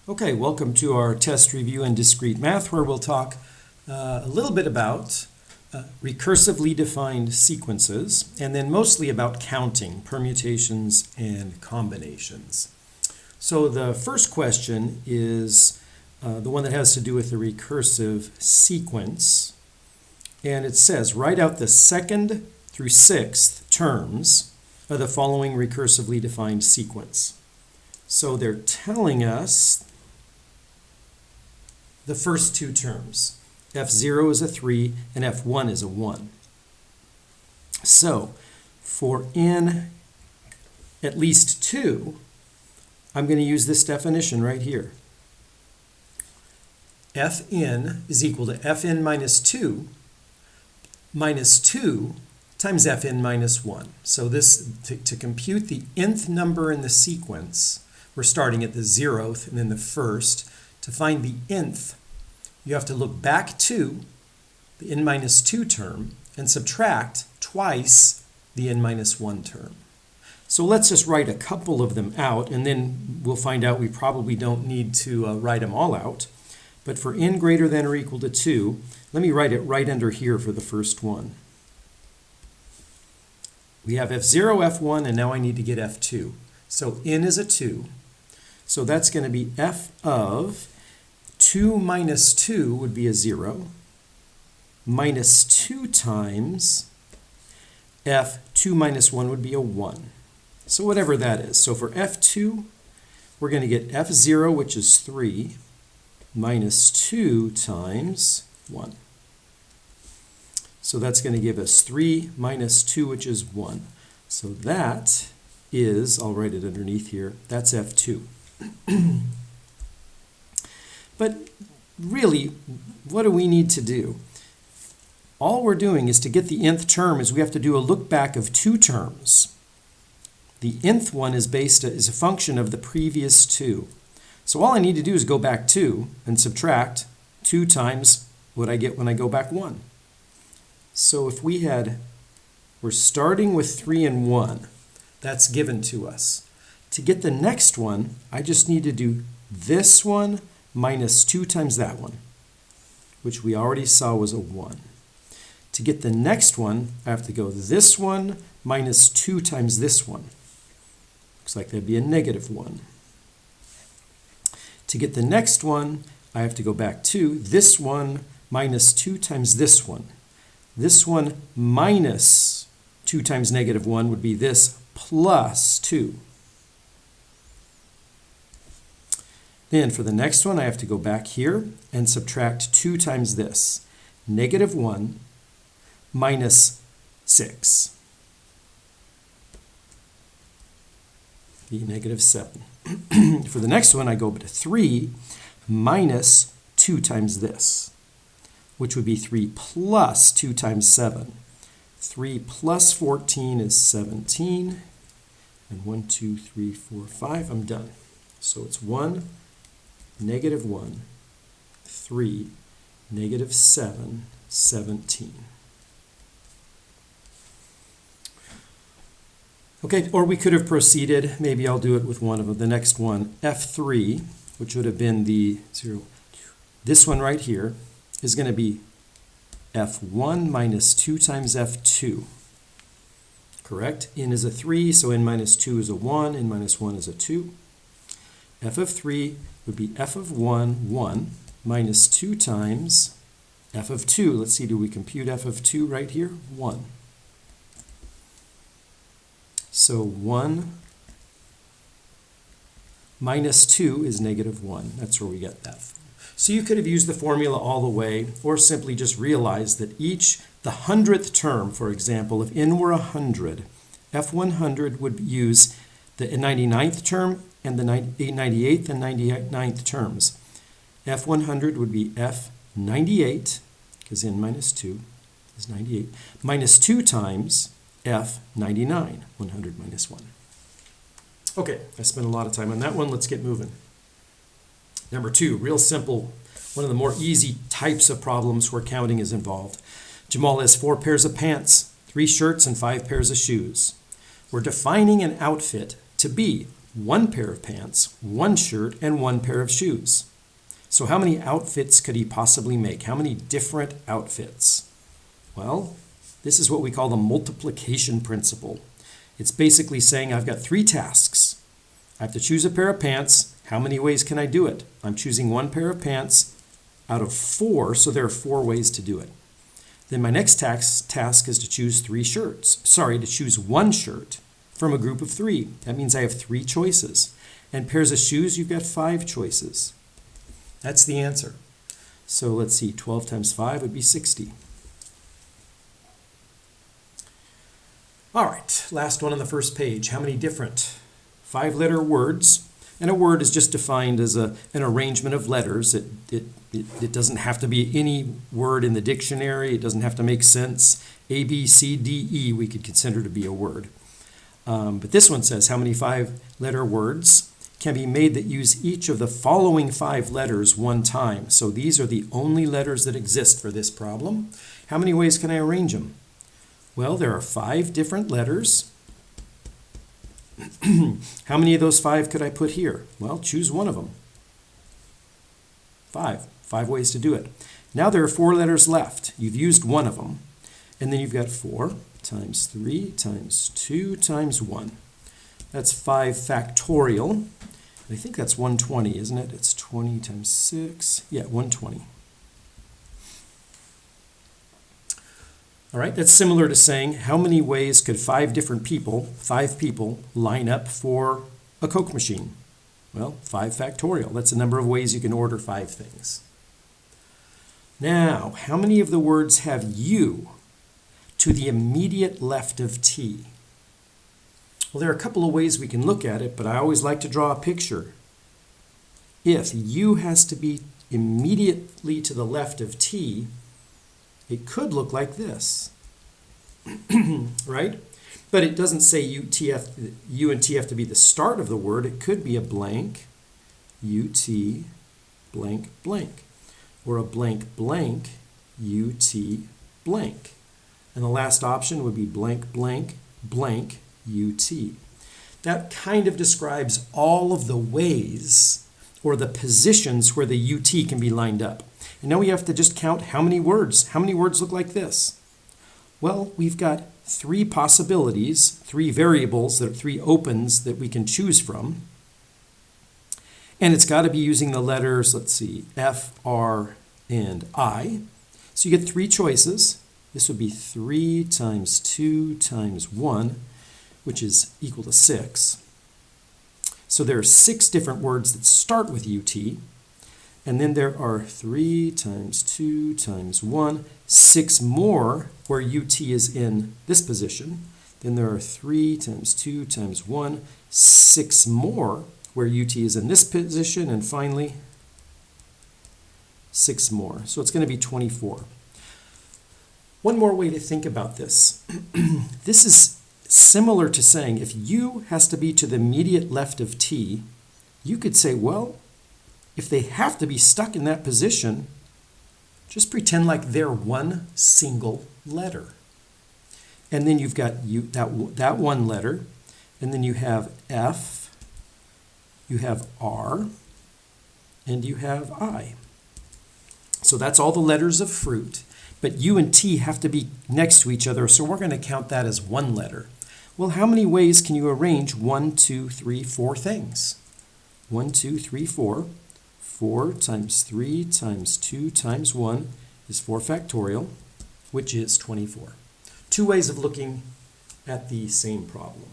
Okay, welcome to our test review in discrete math, where we'll talk a little bit about recursively defined sequences, and then mostly about counting, permutations, and combinations. So the first question is the one that has to do with the recursive sequence, and it says, write out the second through sixth terms of the following recursively defined sequence. So they're telling us the first two terms. F0 is a 3 and F1 is a 1. So for n at least 2, I'm going to use this definition right here. Fn is equal to Fn minus 2 times Fn minus 1. So this, to compute the nth number in the sequence, we're starting at the 0th and then the first. To find the nth, you have to look back to the n minus 2 term and subtract twice the n minus 1 term. So let's just write a couple of them out, and then we'll find out we probably don't need to write them all out. But for n greater than or equal to 2, let me write it right under here for the first one. We have F0, F1, and now I need to get F2. So n is a 2. So that's going to be f of 2 minus 2 would be a 0, minus 2 times f2 minus 1 would be a 1. So whatever that is. So for f2, we're going to get f0, which is 3, minus 2 times 1. So that's going to give us 3 minus 2, which is 1. So that is, I'll write it underneath here, that's f2. But really, what do we need to do? All we're doing is to get the nth term is we have to do a look back of 2 terms. The nth one is a function of the previous 2. So all I need to do is go back 2 and subtract 2 times what I get when I go back 1. So if we're starting with 3 and 1, that's given to us. To get the next one, I just need to do this one minus 2 times that one, which we already saw was a 1. To get the next one, I have to go this one minus 2 times this one. Looks like that'd be a negative 1. To get the next one, I have to go back to this one minus 2 times this one. This one minus 2 times negative 1 would be this plus 2. Then for the next one, I have to go back here and subtract 2 times this. Negative 1 minus 6. Be negative 7. For the next one, I go to 3 minus 2 times this, which would be 3 plus 2 times 7. 3 plus 14 is 17. And 1, 2, 3, 4, 5. I'm done. So it's 1, negative 1, 3, negative 7, 17. Okay, or we could have proceeded. Maybe I'll do it with one of them. The next one, F3, which would have been the 0. This one right here is going to be F1 minus 2 times F2. Correct? N is a 3, so n minus 2 is a 1, n minus 1 is a 2. F of 3 would be f of 1, 1, minus 2 times f of 2. Let's see, do we compute f of 2 right here? 1. So 1 minus 2 is negative 1. That's where we get that from. So you could have used the formula all the way, or simply just realized that the 100th term, for example, if n were 100, F100 would use the 99th term and the 98th and 99th terms. F100 would be F98, because n minus 2 is 98, minus 2 times F99, 100 minus 1. Okay, I spent a lot of time on that one. Let's get moving. Number 2, real simple, one of the more easy types of problems where counting is involved. Jamal has 4 pairs of pants, 3 shirts, and 5 pairs of shoes. We're defining an outfit to be one pair of pants, one shirt, and one pair of shoes. So how many outfits could he possibly make? How many different outfits? Well, this is what we call the multiplication principle. It's basically saying I've got 3 tasks. I have to choose a pair of pants. How many ways can I do it? I'm choosing one pair of pants out of 4, so there are 4 ways to do it. Then my next task is to choose 3 shirts. Sorry, to choose 1 shirt from a group of 3. That means I have 3 choices. And pairs of shoes, you've got 5 choices. That's the answer. So let's see, 12 times 5 would be 60. All right, last one on the first page. How many different 5-letter words? And a word is just defined as an arrangement of letters. It doesn't have to be any word in the dictionary. It doesn't have to make sense. A, B, C, D, E we could consider to be a word. But this one says how many 5-letter words can be made that use each of the following 5 letters one time. So these are the only letters that exist for this problem. How many ways can I arrange them? Well, there are 5 different letters. How many of those 5 could I put here? Well, choose one of them. 5 ways to do it. Now there are 4 letters left. You've used one of them. And then you've got 4 times 3 times 2 times 1. That's 5 factorial. I think that's 120, isn't it? It's 20 times 6. Yeah, 120. All right, that's similar to saying how many ways could 5 people, line up for a Coke machine? Well, 5 factorial. That's the number of ways you can order 5 things. Now, how many of the words have U to the immediate left of T? Well, there are a couple of ways we can look at it, but I always like to draw a picture. If U has to be immediately to the left of T, it could look like this, right? But it doesn't say U and T have to be the start of the word. It could be a blank, UT, blank, blank, or a blank, blank, UT, blank. And the last option would be blank, blank, blank, UT. That kind of describes all of the ways or the positions where the UT can be lined up. And now we have to just count how many words. How many words look like this? Well, we've got 3 possibilities, 3 variables, 3 opens that we can choose from. And it's got to be using the letters, let's see, F, R, and I. So you get 3 choices. This would be 3 times 2 times 1, which is equal to 6. So there are 6 different words that start with UT. And then there are 3 times 2 times 1, 6 more where UT is in this position. Then there are 3 times 2 times 1, 6 more where UT is in this position. And finally, 6 more. So it's going to be 24. One more way to think about this. This is similar to saying if U has to be to the immediate left of T, you could say, well, if they have to be stuck in that position, just pretend like they're one single letter. And then you've got that one letter, and then you have F, you have R, and you have I. So that's all the letters of fruit, but U and T have to be next to each other, so we're going to count that as one letter. Well, how many ways can you arrange 1, 2, 3, 4 things? 1, 2, 3, 4. 4 times 3 times 2 times 1 is 4 factorial, which is 24. 2 ways of looking at the same problem.